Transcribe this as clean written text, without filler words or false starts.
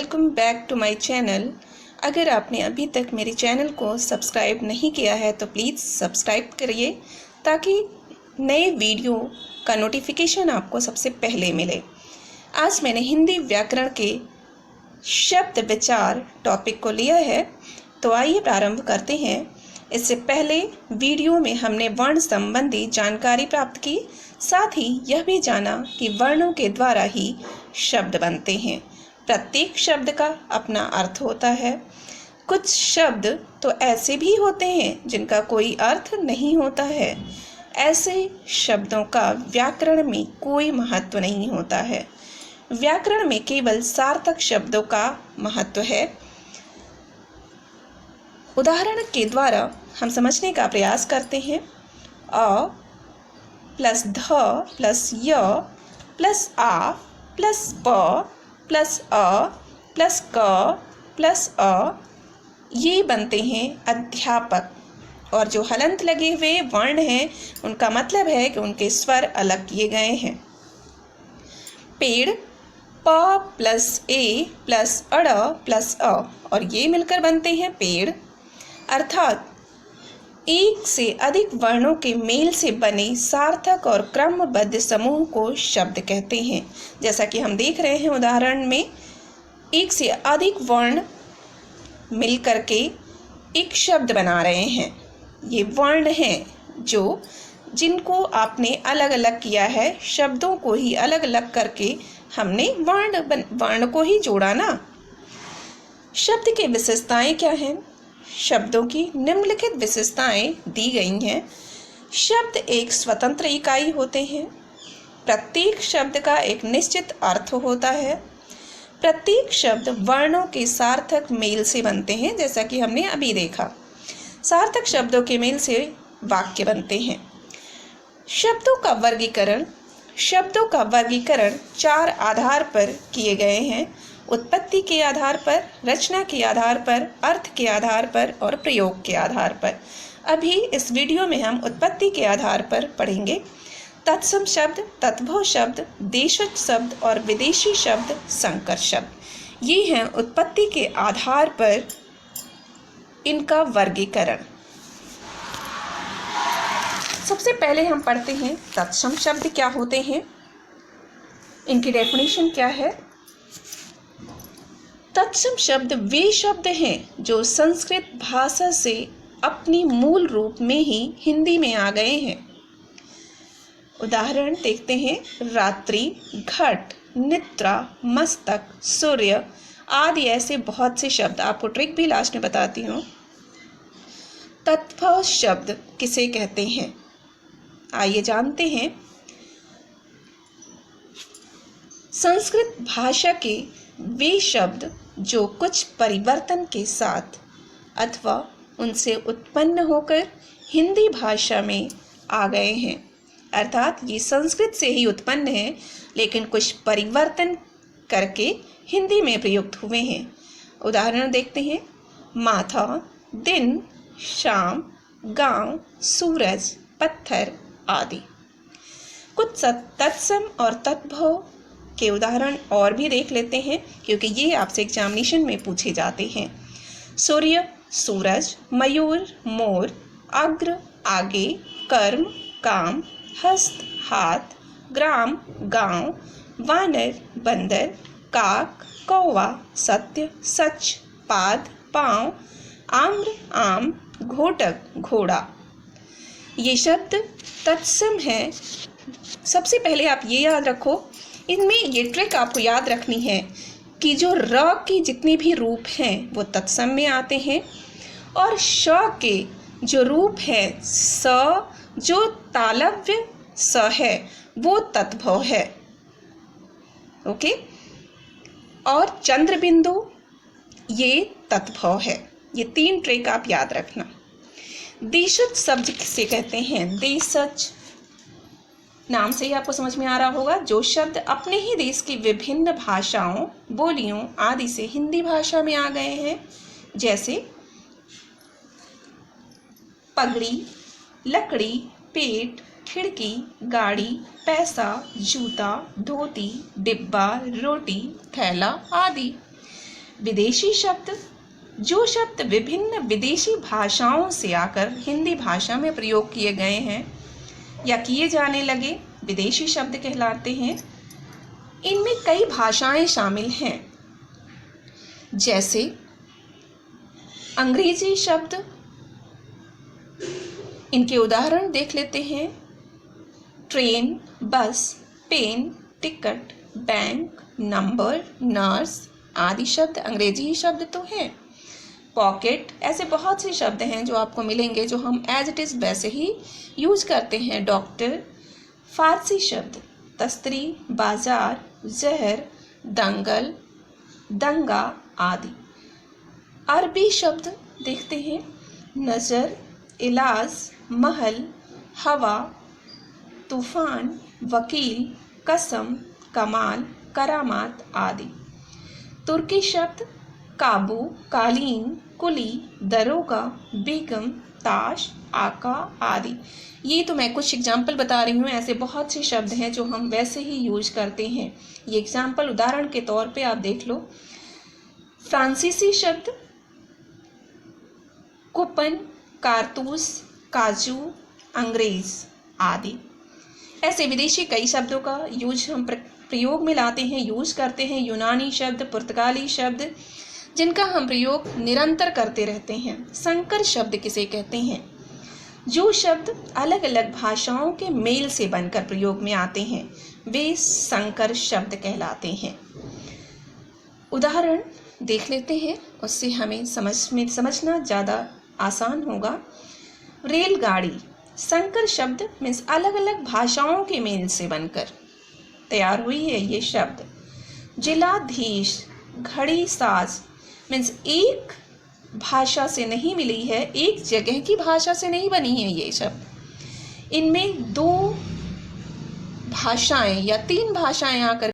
Welcome back to my channel. अगर आपने अभी तक मेरे चैनल को सब्सक्राइब नहीं किया है तो प्लीज़ सब्सक्राइब करिए ताकि नए वीडियो का नोटिफिकेशन आपको सबसे पहले मिले। आज मैंने हिंदी व्याकरण के शब्द विचार टॉपिक को लिया है, तो आइए प्रारंभ करते हैं। इससे पहले वीडियो में हमने वर्ण संबंधी जानकारी प्राप्त की, साथ ही यह भी जाना कि वर्णों के द्वारा ही शब्द बनते हैं। प्रत्येक शब्द का अपना अर्थ होता है। कुछ शब्द तो ऐसे भी होते हैं जिनका कोई अर्थ नहीं होता है। ऐसे शब्दों का व्याकरण में कोई महत्व नहीं होता है। व्याकरण में केवल सार्थक शब्दों का महत्व है। उदाहरण के द्वारा हम समझने का प्रयास करते हैं। अ प्लस ध प्लस य प्लस आ प्लस प प्लस अ प्लस क प्लस अ, ये बनते हैं अध्यापक। और जो हलंत लगे हुए वर्ण हैं उनका मतलब है कि उनके स्वर अलग किए गए हैं। पेड़ प प्लस ए प्लस अड़ प्लस अ, और ये मिलकर बनते हैं पेड़। अर्थात एक से अधिक वर्णों के मेल से बने सार्थक और क्रमबद्ध समूह को शब्द कहते हैं। जैसा कि हम देख रहे हैं उदाहरण में, एक से अधिक वर्ण मिल करके एक शब्द बना रहे हैं। ये वर्ण हैं जिनको आपने अलग अलग किया है। शब्दों को ही अलग अलग करके हमने वर्ण को ही जोड़ा ना। शब्द की विशेषताएं क्या हैं? शब्दों की निम्नलिखित विशेषताएं दी गई हैं। शब्द एक स्वतंत्र इकाई होते हैं। प्रत्येक शब्द का एक निश्चित अर्थ होता है। प्रत्येक शब्द वर्णों के सार्थक मेल से बनते हैं, जैसा कि हमने अभी देखा। सार्थक शब्दों के मेल से वाक्य बनते हैं। शब्दों का वर्गीकरण 4 आधार पर किए गए हैं: उत्पत्ति के आधार पर, रचना के आधार पर, अर्थ के आधार पर और प्रयोग के आधार पर। अभी इस वीडियो में हम उत्पत्ति के आधार पर पढ़ेंगे। तत्सम शब्द, तत्भव शब्द, देशज शब्द और विदेशी शब्द, संकर शब्द, ये हैं उत्पत्ति के आधार पर इनका वर्गीकरण। सबसे पहले हम पढ़ते हैं तत्सम शब्द क्या होते हैं, इनकी डेफिनेशन क्या है। तत्सम शब्द वे शब्द हैं जो संस्कृत भाषा से अपनी मूल रूप में ही हिंदी में आ गए हैं। उदाहरण देखते हैं। रात्रि, घट, निद्रा, मस्तक, सूर्य आदि ऐसे बहुत से शब्द। आपको ट्रिक भी लास्ट में बताती हूँ। तत्भव शब्द किसे कहते हैं, आइए जानते हैं। संस्कृत भाषा के वे शब्द जो कुछ परिवर्तन के साथ अथवा उनसे उत्पन्न होकर हिंदी भाषा में आ गए हैं। अर्थात ये संस्कृत से ही उत्पन्न है, लेकिन कुछ परिवर्तन करके हिंदी में प्रयुक्त हुए हैं। उदाहरण देखते हैं। माथा, दिन, शाम, गांव, सूरज, पत्थर आदि। कुछ तत्सम और तत्भव के उदाहरण और भी देख लेते हैं, क्योंकि ये आपसे एग्जामिनेशन में पूछे जाते हैं। सूर्य, सूरज, मयूर, मोर, अग्र, आगे, कर्म, काम, हस्त, हाथ, ग्राम, गांव, वानर, बंदर, काक, कौवा, सत्य, सच, पाद, पांव, आम्र, आम, घोटक, घोड़ा, ये शब्द तत्सम है। सबसे पहले आप ये याद रखो, इनमें ये ट्रिक आपको याद रखनी है कि जो र के जितने भी रूप हैं वो तत्सम में आते हैं, और श के जो रूप है स, जो तालव्य स है वो तत्भव है। ओके। और चंद्र बिंदु ये तत्भव है। ये 3 ट्रिक आप याद रखना। देशज शब्द किसे कहते हैं? देशज नाम से ही आपको समझ में आ रहा होगा, जो शब्द अपने ही देश की विभिन्न भाषाओं, बोलियों आदि से हिंदी भाषा में आ गए हैं। जैसे पगड़ी, लकड़ी, पेट, खिड़की, गाड़ी, पैसा, जूता, धोती, डिब्बा, रोटी, थैला आदि। विदेशी शब्द, जो शब्द विभिन्न विदेशी भाषाओं से आकर हिंदी भाषा में प्रयोग किए गए हैं या किए जाने लगे, विदेशी शब्द कहलाते हैं। इनमें कई भाषाएं शामिल हैं, जैसे अंग्रेजी शब्द। इनके उदाहरण देख लेते हैं। Train, bus, pen, ticket, bank, number, nurse आदि शब्द अंग्रेजी शब्द तो हैं। पॉकेट, ऐसे बहुत से शब्द हैं जो आपको मिलेंगे जो हम एज इट इज़ वैसे ही यूज करते हैं। डॉक्टर। फारसी शब्द तस्तरी, बाजार, जहर, दंगल, दंगा आदि। अरबी शब्द देखते हैं। नज़र, इलाज, महल, हवा, तूफान, वकील, कसम, कमाल, करामात आदि। तुर्की शब्द काबू, कालीन, कुली, दरोगा, बेगम, ताश, आका आदि। ये तो मैं कुछ एग्जाम्पल बता रही हूँ, ऐसे बहुत से शब्द हैं जो हम वैसे ही यूज करते हैं। ये एग्जाम्पल उदाहरण के तौर पे आप देख लो। फ्रांसीसी शब्द कूपन, कारतूस, काजू, अंग्रेज आदि। ऐसे विदेशी कई शब्दों का यूज हम प्रयोग में लाते हैं, यूज करते हैं। यूनानी शब्द, पुर्तगाली शब्द जिनका हम प्रयोग निरंतर करते रहते हैं। संकर शब्द किसे कहते हैं? जो शब्द अलग अलग भाषाओं के मेल से बनकर प्रयोग में आते हैं वे संकर शब्द कहलाते हैं। उदाहरण देख लेते हैं, उससे हमें समझना ज़्यादा आसान होगा। रेलगाड़ी संकर शब्द मीन्स अलग अलग भाषाओं के मेल से बनकर तैयार हुई है ये शब्द। जिलाधीश, घड़ी साज मीन्स एक भाषा से नहीं मिली है, एक जगह की भाषा से नहीं बनी है ये शब्द। इनमें 2 भाषाएं या 3 भाषाएं आकर